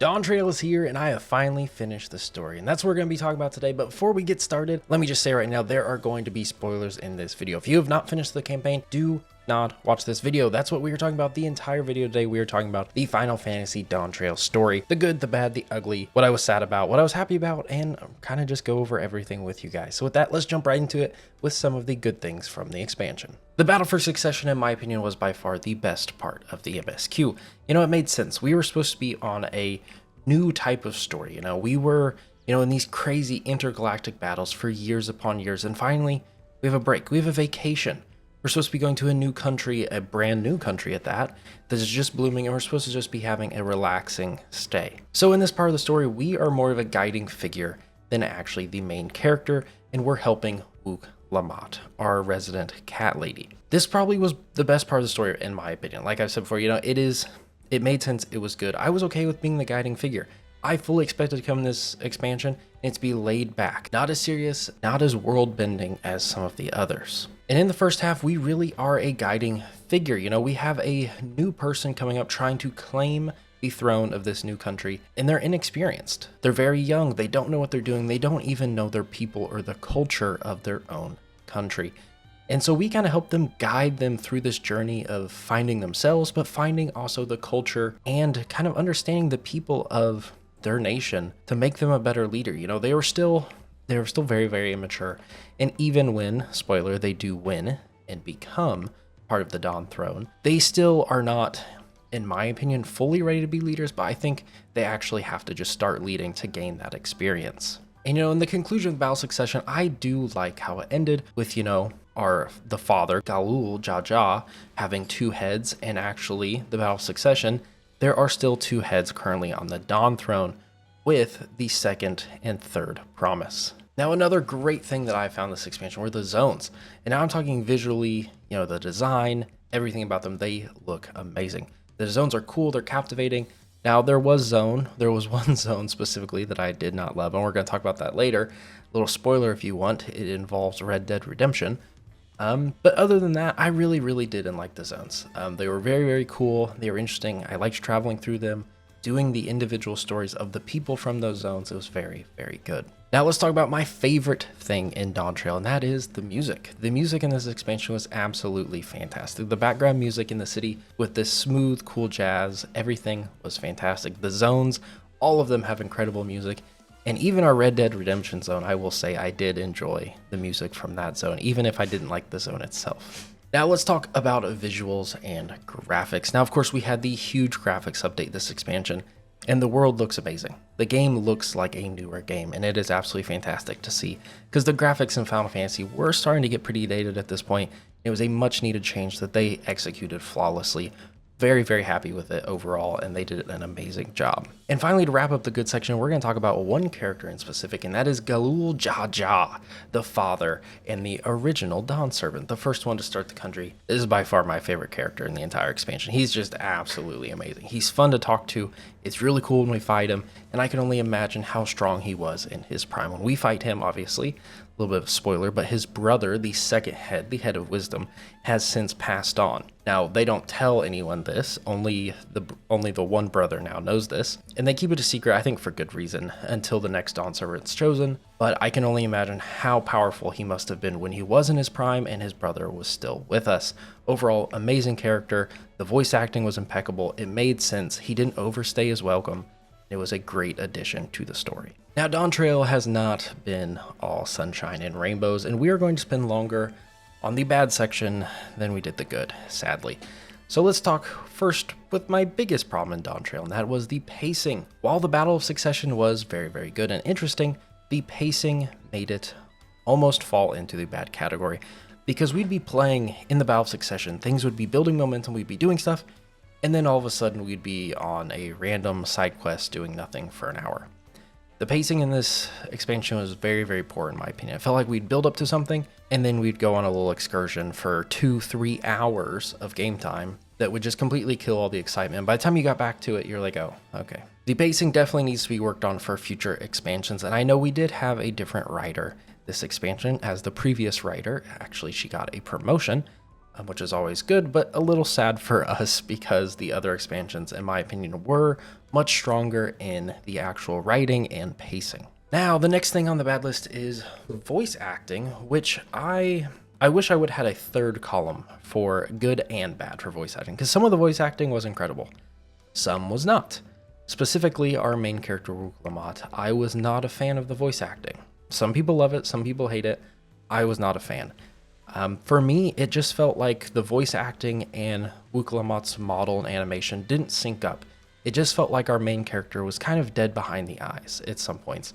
Dawntrail is here, and I have finally finished the story, and that's what we're going to be talking about today. But before we get started, let me just say right now, there are going to be spoilers in this video. If you have not finished the campaign, do not watch this video. That's what we are talking about the entire video today. We are talking about the Final Fantasy Dawntrail story, the good, the bad, the ugly, what I was sad about, what I was happy about, and kind of just go over everything with you guys. So with that, let's jump right into it with some of the good things from the expansion. The Battle for Succession, in my opinion, was by far the best part of the MSQ. You know, it made sense. We were supposed to be on a new type of story. We were, in these crazy intergalactic battles for years upon years, and finally, we have a break. We have a vacation. We're supposed to be going to a new country, a brand new country at that is just blooming, and we're supposed to just be having a relaxing stay. So in this part of the story, we are more of a guiding figure than actually the main character, and we're helping Ook Lamont, our resident cat lady. This probably was the best part of the story, in my opinion. Like I've said before, it made sense, it was good. I was okay with being the guiding figure. I fully expected to come in this expansion and to be laid back, not as serious, not as world-bending as some of the others. And in the first half, we really are a guiding figure. We have a new person coming up trying to claim the throne of this new country, and they're inexperienced. They're very young, they don't know what they're doing, they don't even know their people or the culture of their own country. And so we kind of help them, guide them through this journey of finding themselves, but finding also the culture and kind of understanding the people of their nation to make them a better leader. They were still very, very immature. And even when, spoiler, they do win and become part of the Dawn Throne, they still are not, in my opinion, fully ready to be leaders, but I think they actually have to just start leading to gain that experience. And in the conclusion of the Battle Succession, I do like how it ended with, the father, Galul Jaja, having two heads, and actually the Battle of Succession, there are still two heads currently on the Dawn Throne with the second and third promise. Now, another great thing that I found this expansion were the zones. And now I'm talking visually, the design, everything about them, they look amazing. The zones are cool, they're captivating. Now, there was one zone specifically that I did not love, and we're going to talk about that later. A little spoiler if you want, it involves Red Dead Redemption. But other than that, I really, really didn't like the zones. They were very, very cool. They were interesting. I liked traveling through them, doing the individual stories of the people from those zones. It was very, very good. Now let's talk about my favorite thing in Dawntrail, and that is the music. The music in this expansion was absolutely fantastic. The background music in the city with this smooth, cool jazz, everything was fantastic. The zones, all of them have incredible music. And even our Red Dead Redemption zone, I will say I did enjoy the music from that zone, even if I didn't like the zone itself. Now let's talk about visuals and graphics. Now, of course, we had the huge graphics update this expansion, and the world looks amazing. The game looks like a newer game, and it is absolutely fantastic to see, because the graphics in Final Fantasy were starting to get pretty dated at this point. It was a much needed change that they executed flawlessly. Very, very happy with it overall, and they did an amazing job. And finally, to wrap up the good section, we're going to talk about one character in specific, and that is Galul Jaja, the father and the original Dawn Servant, the first one to start the country. This is by far my favorite character in the entire expansion. He's just absolutely amazing. He's fun to talk to. It's really cool when we fight him, and I can only imagine how strong he was in his prime. When we fight him, obviously, a little bit of a spoiler, but his brother, the second head, the head of wisdom, has since passed on. Now, they don't tell anyone this, only the one brother now knows this, and they keep it a secret, I think for good reason, until the next Dawn Servant's chosen, but I can only imagine how powerful he must have been when he was in his prime and his brother was still with us. Overall, amazing character, the voice acting was impeccable, it made sense, he didn't overstay his welcome. It was a great addition to the story. Now, Dawntrail has not been all sunshine and rainbows, and we are going to spend longer on the bad section than we did the good, sadly. So let's talk first with my biggest problem in Dawntrail, and that was the pacing. While the Battle of Succession was very, very good and interesting, the pacing made it almost fall into the bad category, because we'd be playing in the Battle of Succession, things would be building momentum, we'd be doing stuff, and then all of a sudden we'd be on a random side quest doing nothing for an hour. The pacing in this expansion was very, very poor in my opinion. It felt like we'd build up to something, and then we'd go on a little excursion for 2-3 hours of game time that would just completely kill all the excitement. By the time you got back to it, you're like, oh, okay. The pacing definitely needs to be worked on for future expansions, and I know we did have a different writer this expansion as the previous writer. Actually, she got a promotion, which is always good, but a little sad for us because the other expansions, in my opinion, were much stronger in the actual writing and pacing. Now, the next thing on the bad list is voice acting, which I wish I would have had a third column for good and bad for voice acting, because some of the voice acting was incredible. Some was not. Specifically, our main character, Wooklamot, I was not a fan of the voice acting. Some people love it, some people hate it. I was not a fan. For me, it just felt like the voice acting and Wooklamot's model and animation didn't sync up. It just felt like our main character was kind of dead behind the eyes at some points.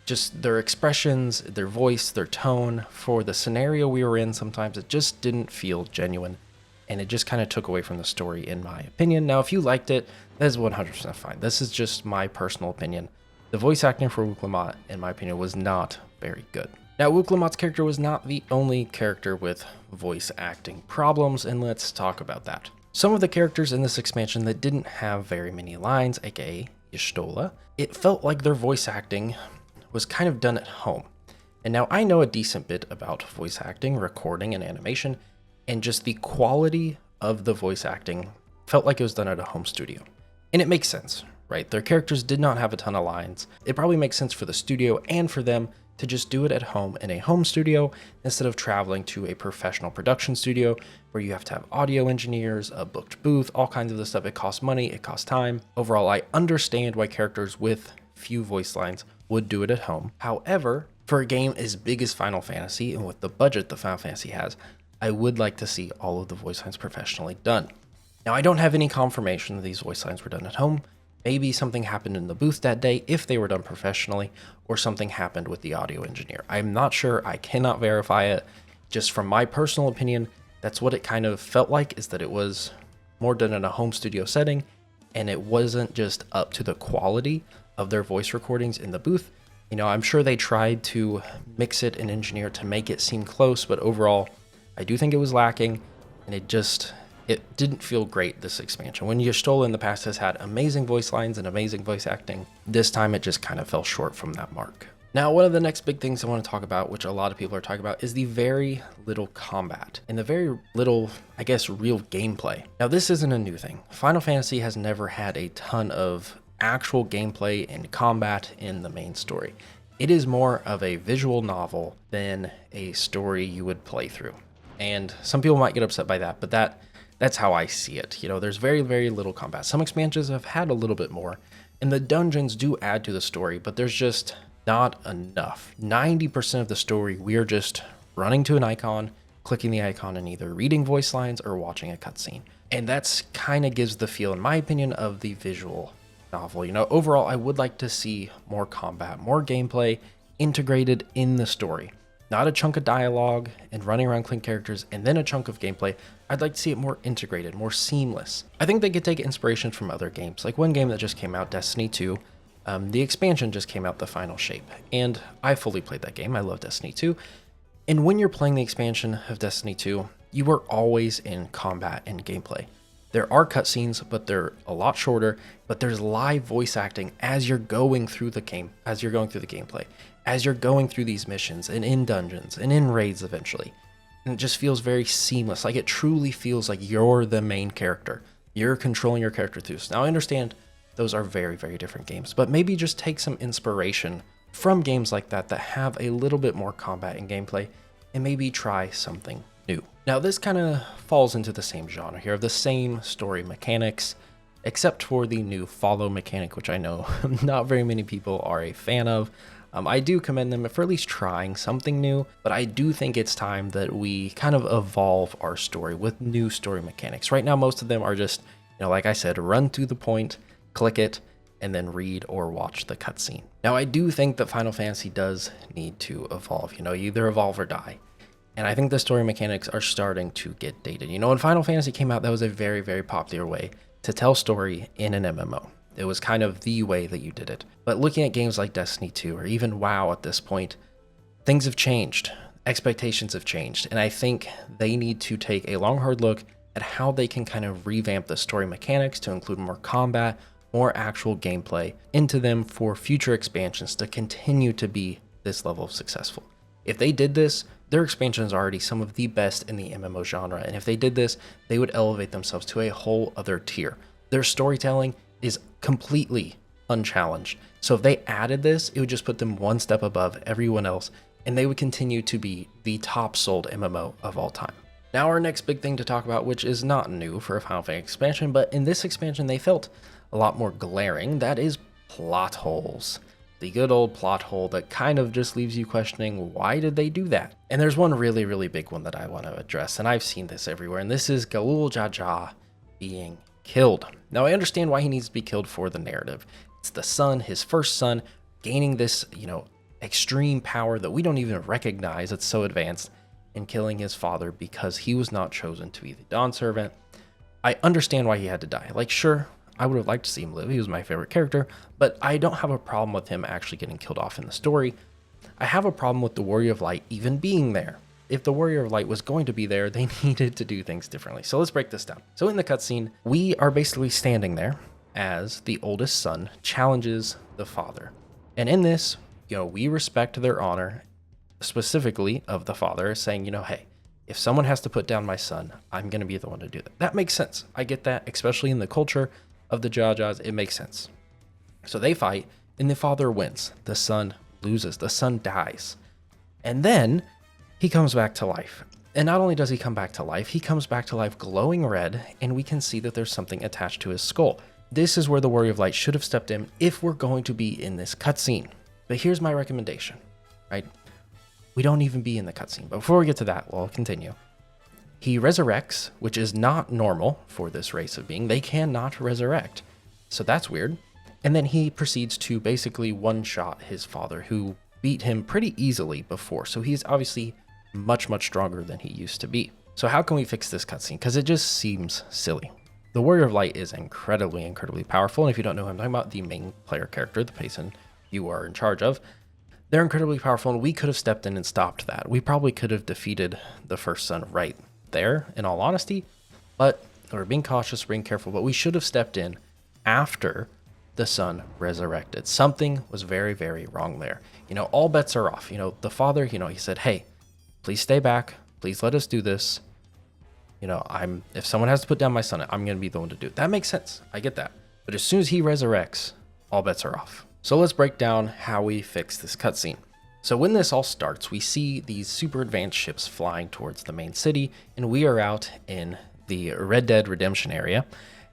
Just their expressions, their voice, their tone, for the scenario we were in, sometimes it just didn't feel genuine. And it just kind of took away from the story, in my opinion. Now, if you liked it, that is 100% fine. This is just my personal opinion. The voice acting for Wooklamot, in my opinion, was not very good. Now, Wooklamot's character was not the only character with voice acting problems, and let's talk about that. Some of the characters in this expansion that didn't have very many lines, aka Y'shtola, it felt like their voice acting was kind of done at home. And now I know a decent bit about voice acting, recording, and animation, and just the quality of the voice acting felt like it was done at a home studio. And it makes sense, right? Their characters did not have a ton of lines. It probably makes sense for the studio and for them to just do it at home in a home studio instead of traveling to a professional production studio where you have to have audio engineers, a booked booth, all kinds of this stuff. It costs money, it costs time. Overall, I understand why characters with few voice lines would do it at home. However, for a game as big as Final Fantasy and with the budget that Final Fantasy has, I would like to see all of the voice lines professionally done. Now, I don't have any confirmation that these voice lines were done at home. Maybe something happened in the booth that day if they were done professionally, or something happened with the audio engineer. I'm not sure, I cannot verify it. Just from my personal opinion, that's what it kind of felt like, is that it was more done in a home studio setting, and it wasn't just up to the quality of their voice recordings in the booth. You know, I'm sure they tried to mix it and engineer to make it seem close, but overall, I do think it was lacking, and it didn't feel great, this expansion. When Y'shtola in the past has had amazing voice lines and amazing voice acting, this time it just kind of fell short from that mark. Now, one of the next big things I want to talk about, which a lot of people are talking about, is the very little combat and the very little, I guess, real gameplay. Now, this isn't a new thing. Final Fantasy has never had a ton of actual gameplay and combat in the main story. It is more of a visual novel than a story you would play through. And some people might get upset by that, but that's how I see it. You know, there's very, very little combat. Some expansions have had a little bit more, and the dungeons do add to the story, but there's just not enough. 90% of the story, we are just running to an icon, clicking the icon, and either reading voice lines or watching a cutscene. And that's kind of gives the feel, in my opinion, of the visual novel. You know, overall, I would like to see more combat, more gameplay integrated in the story. Not a chunk of dialogue and running around clicking characters and then a chunk of gameplay. I'd like to see it more integrated, more seamless. I think they could take inspiration from other games, like one game that just came out, Destiny 2. The expansion just came out, The Final Shape, and I fully played that game. I love Destiny 2. And when you're playing the expansion of Destiny 2, you are always in combat and gameplay. There are cutscenes, but they're a lot shorter, but there's live voice acting as you're going through the game, as you're going through the gameplay, as you're going through these missions and in dungeons and in raids eventually. And it just feels very seamless. Like, it truly feels like you're the main character. You're controlling your character through this. Now, I understand those are very, very different games, but maybe just take some inspiration from games like that have a little bit more combat and gameplay, and maybe try something new. Now, this kind of falls into the same genre here, of the same story mechanics, except for the new follow mechanic, which I know not very many people are a fan of. I do commend them for at least trying something new, but I do think it's time that we kind of evolve our story with new story mechanics. Right now, most of them are just, you know, like I said, run to the point, click it, and then read or watch the cutscene. Now, I do think that Final Fantasy does need to evolve. You know, you either evolve or die. And I think the story mechanics are starting to get dated. You know, when Final Fantasy came out, that was a very, very popular way to tell story in an MMO. It was kind of the way that you did it. But looking at games like Destiny 2 or even WoW at this point, things have changed. Expectations have changed. And I think they need to take a long, hard look at how they can kind of revamp the story mechanics to include more combat, more actual gameplay into them for future expansions to continue to be this level of successful. If they did this, Their expansions are already some of the best in the MMO genre, and if they did this, they would elevate themselves to a whole other tier. Their storytelling is completely unchallenged. So if they added this, it would just put them one step above everyone else, and they would continue to be the top sold MMO of all time. Now our next big thing to talk about, which is not new for a Final Fantasy expansion, but in this expansion they felt a lot more glaring, that is plot holes. The good old plot hole that kind of just leaves you questioning, why did they do that? And there's one really, really big one that I want to address, and I've seen this everywhere, and this is Galul Jaja being killed. Now I understand why he needs to be killed for the narrative. It's the son, his first son, gaining this, extreme power that we don't even recognize, it's so advanced, and killing his father because he was not chosen to be the Dawn Servant. I understand why he had to die. Like, sure, I would have liked to see him live. He was my favorite character, but I don't have a problem with him actually getting killed off in the story. I have a problem with the Warrior of Light even being there. If the Warrior of Light was going to be there, they needed to do things differently. So let's break this down. So in the cutscene, we are basically standing there as the oldest son challenges the father. And in this, we respect their honor, specifically of the father, saying, hey, if someone has to put down my son, I'm going to be the one to do that. That makes sense. I get that, especially in the culture of the Jajas, it makes sense. So they fight, and the father wins. The son loses. The son dies. And then he comes back to life. And not only does he come back to life, he comes back to life glowing red, and we can see that there's something attached to his skull. This is where the Warrior of Light should have stepped in if we're going to be in this cutscene. But here's my recommendation, right? We don't even be in the cutscene. But before we get to that, we'll continue. He resurrects, which is not normal for this race of being. They cannot resurrect. So that's weird. And then he proceeds to basically one-shot his father, who beat him pretty easily before. So he's obviously much, much stronger than he used to be. So how can we fix this cutscene? Because it just seems silly. The Warrior of Light is incredibly, incredibly powerful. And if you don't know who I'm talking about, the main player character, the person you are in charge of, they're incredibly powerful, and we could have stepped in and stopped that. We probably could have defeated the first son right there, in all honesty, but we're being cautious, being careful, but we should have stepped in after the son resurrected. Something was very, very wrong there. All bets are off. The father, he said, hey, please stay back. Please let us do this. If someone has to put down my son, I'm going to be the one to do it. That makes sense. I get that. But as soon as he resurrects, all bets are off. So let's break down how we fix this cutscene. So when this all starts, we see these super advanced ships flying towards the main city, and we are out in the Red Dead Redemption area,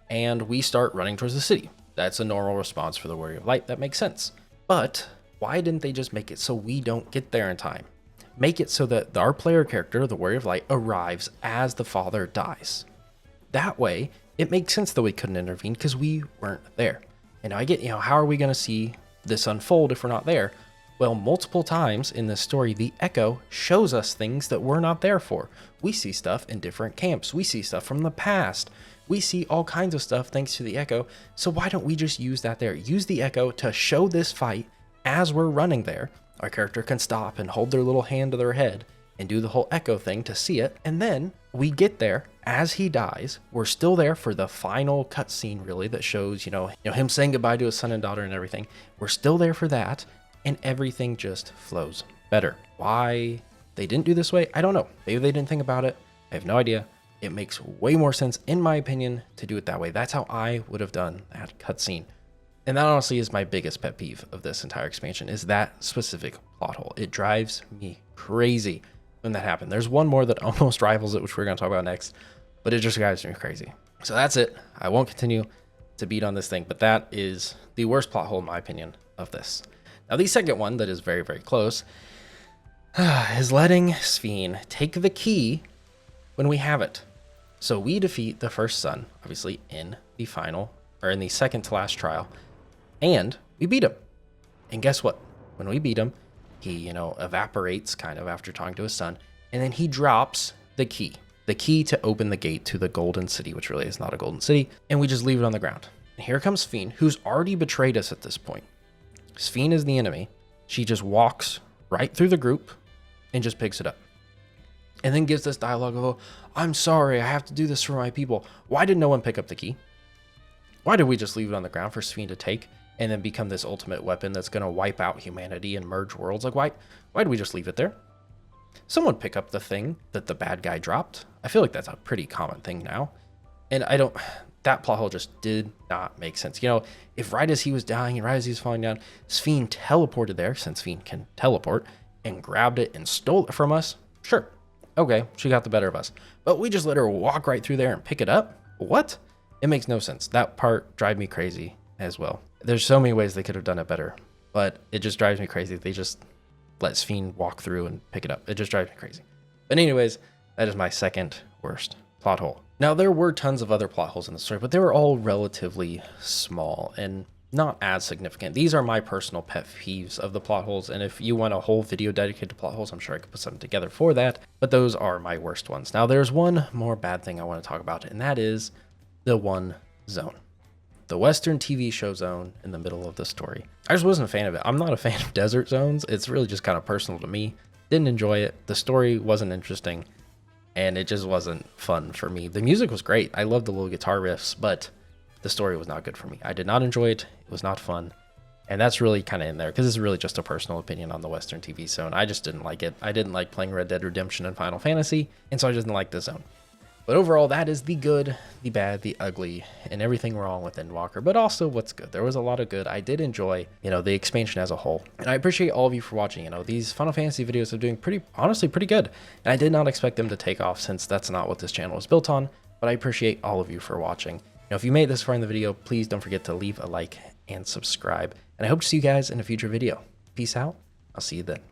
and we start running towards the city. That's a normal response for the Warrior of Light. That makes sense. But why didn't they just make it so we don't get there in time? Make it so that our player character, the Warrior of Light, arrives as the father dies. That way, it makes sense that we couldn't intervene because we weren't there. And I get, how are we going to see this unfold if we're not there? Well, multiple times in this story, the Echo shows us things that we're not there for. We see stuff in different camps. We see stuff from the past. We see all kinds of stuff thanks to the Echo. So why don't we just use that there? Use the Echo to show this fight as we're running there. Our character can stop and hold their little hand to their head and do the whole Echo thing to see it. And then we get there as he dies. We're still there for the final cutscene, really, that shows, him saying goodbye to his son and daughter and everything. We're still there for that. And everything just flows better. Why they didn't do this way, I don't know. Maybe they didn't think about it. I have no idea. It makes way more sense, in my opinion, to do it that way. That's how I would have done that cutscene. And that honestly is my biggest pet peeve of this entire expansion, is that specific plot hole. It drives me crazy when that happened. There's one more that almost rivals it, which we're going to talk about next, but it just drives me crazy. So that's it. I won't continue to beat on this thing, but that is the worst plot hole, in my opinion, of this. Now, the second one that is very, very close is letting Sphene take the key when we have it. So we defeat the first son, obviously, in the final, or in the second to last trial, and we beat him. And guess what? When we beat him, he, evaporates kind of after talking to his son, and then he drops the key to open the gate to the Golden City, which really is not a Golden City, and we just leave it on the ground. And here comes Sphene, who's already betrayed us at this point. Sphene is the enemy. She just walks right through the group and just picks it up. And then gives this dialogue of, oh, I'm sorry, I have to do this for my people. Why did no one pick up the key? Why did we just leave it on the ground for Sphene to take and then become this ultimate weapon that's going to wipe out humanity and merge worlds? Like, why did we just leave it there? someone pick up the thing that the bad guy dropped. I feel like that's a pretty common thing now. And that plot hole just did not make sense. You know, if right as he was dying and right as he was falling down, Sphene teleported there, since Sphene can teleport, and grabbed it and stole it from us, sure. Okay, she got the better of us. But we just let her walk right through there and pick it up? What? It makes no sense. That part drives me crazy as well. There's so many ways they could have done it better, but it just drives me crazy. They just let Sphene walk through and pick it up. It just drives me crazy. But anyways, that is my second worst plot hole. Now, there were tons of other plot holes in the story, but they were all relatively small and not as significant. These are my personal pet peeves of the plot holes, and if you want a whole video dedicated to plot holes, I'm sure I could put something together for that, but those are my worst ones. Now, there's one more bad thing I want to talk about, and that is the one zone. The Western TV show zone in the middle of the story. I just wasn't a fan of it. I'm not a fan of desert zones. It's really just kind of personal to me. Didn't enjoy it. The story wasn't interesting, and it just wasn't fun for me. The music was great. I loved the little guitar riffs, but the story was not good for me. I did not enjoy it. It was not fun. And that's really kind of in there because it's really just a personal opinion on the Western TV zone. I just didn't like it. I didn't like playing Red Dead Redemption and Final Fantasy, and so I just didn't like the zone. But overall, that is the good, the bad, the ugly, and everything wrong with Endwalker, but also what's good. There was a lot of good. I did enjoy, the expansion as a whole. And I appreciate all of you for watching. These Final Fantasy videos are doing honestly pretty good. And I did not expect them to take off since that's not what this channel was built on, but I appreciate all of you for watching. If you made this far in the video, please don't forget to leave a like and subscribe. And I hope to see you guys in a future video. Peace out. I'll see you then.